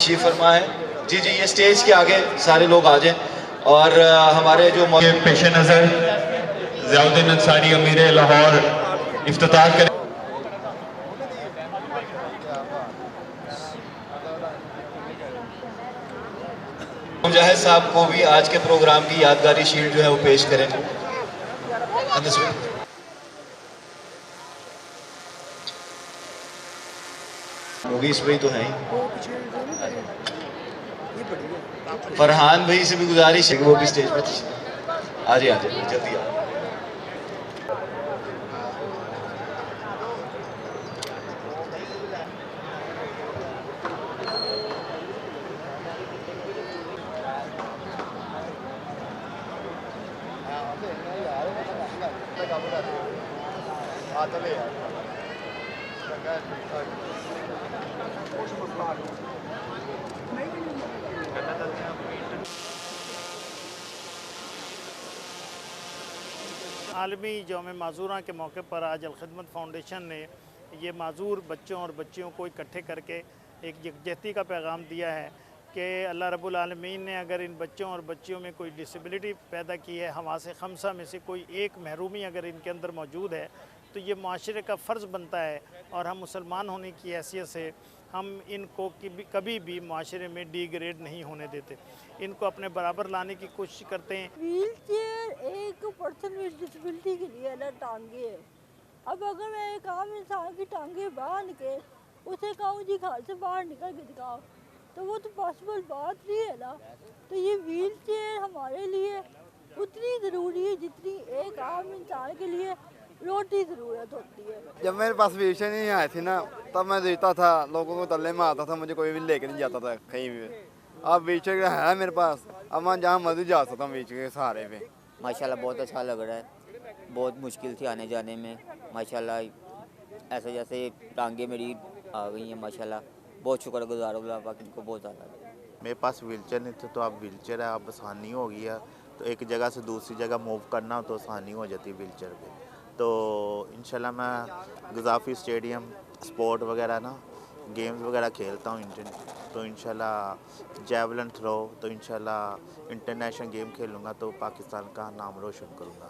तशरीफ़ फरमा है। जी जी, ये स्टेज के आगे सारे लोग आ जाएं और हमारे जो पेश नज़र ज़ियाउद्दीन अंसारी अमीर लाहौर इफ्तिताह करें। मुजाहिद साहब को भी आज के प्रोग्राम की यादगारी शील्ड जो है वो पेश करें। मूवीज पे ही तो है ही। फरहान भाई से भी गुजारिश है कि वो भी स्टेज पे आ जाए जल्दी आ। आलमी यौम माजूरा के मौके पर आज अलखिदमत फाउंडेशन ने ये माजूर बच्चों और बच्चियों को इकट्ठे करके एक यकजहती का पैगाम दिया है कि अल्लाह रब्बुल आलमीन ने अगर इन बच्चों और बच्चियों में कोई डिसेबिलिटी पैदा की है, हवासे खमसा में से कोई एक महरूमी अगर इनके अंदर मौजूद है, तो ये माशरे का फ़र्ज़ बनता है और हम मुसलमान होने की हैसियत से हम इनको कभी भी माशरे में डिग्रेड नहीं होने देते, इनको अपने बराबर लाने की कोशिश करते हैं। व्हील चेयर एक पर्सन विद डिसेबिलिटी के लिए अलग टांगे है। अब अगर मैं एक आम इंसान की टांगे बांध के उसे कहूँ जी घर से बाहर निकल के दिखाओ, तो वो तो पॉसिबल बात नहीं है ना। तो ये व्हील चेयर हमारे लिए उतनी ज़रूरी है जितनी एक आम इंसान के लिए रोटी ज़रूरत होती है। जब मेरे पास व्हील चेयर नहीं आई थी ना, तब मैं देता था, लोगों को तल्ले में आता था, मुझे कोई भी लेकर नहीं जाता था कहीं भी। अब व्हील चेयर है मेरे पास, अब मैं जहाँ मर्जी जा सकता हूँ व्हील चेयर के सहारे पे। माशाल्लाह बहुत अच्छा लग रहा है, बहुत मुश्किल थी आने जाने में, माशाल्लाह ऐसे जैसे टांगे मेरी आ गई हैं, माशाल्लाह बहुत शुक्रगुजार हूँ अल्लाह पाक इनको बहुत ज़्यादा। मेरे पास व्हीलचेयर नहीं था, तो अब व्हीलचेयर है, अब आसानी हो गई है, तो एक जगह से दूसरी जगह मूव करना हो तो आसानी हो जाती है व्हीलचेयर पे। तो इंशाल्लाह मैं गज़ाफ़ी स्टेडियम स्पोर्ट वगैरह ना गेम्स वगैरह खेलता हूँ, तो इंशाल्लाह जेवलिन थ्रो, तो इंशाल्लाह इंटरनेशनल गेम खेलूँगा तो पाकिस्तान का नाम रोशन करूँगा।